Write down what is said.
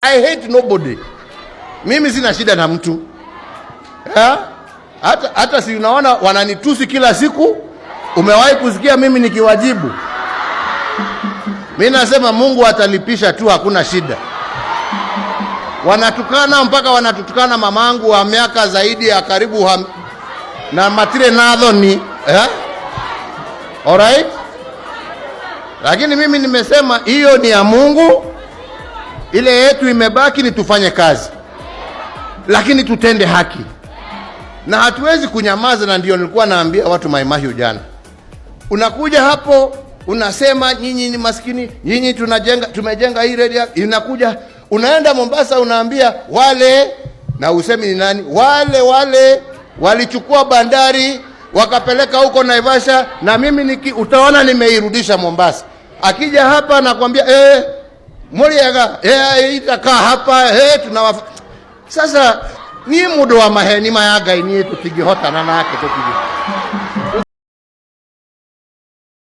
I hate nobody. Mimi sina shida na mtu. Hata si unaona wananitusi kila siku. Umewahi kusikia mimi nikiwajibu? Mimi nasema Mungu atalipisha tu, hakuna shida. Wanatukana mpaka wanatutukana mamangu wa miaka zaidi ya karibu na matire nadho ni alright? Lakini mimi nimesema hiyo ni ya Mungu. Ile yetu imebaki ni tufanye kazi, lakini tutende haki na hatuwezi kunyamaza. Na ndio nilikuwa naambia watu Mai Mahiu jana, unakuja hapo unasema nyinyi ni maskini, nyinyi tumejenga hii radio. Inakuja unaenda Mombasa unaambia wale, na usemi ni nani wale walichukua bandari wakapeleka huko Naivasha, na mimi utaona nimeirudisha Mombasa. Akija hapa nakwambia Muriaga itakaa hapa sasa ni mudo wa maheni mayaga ini tutigihota na nake tutigihota.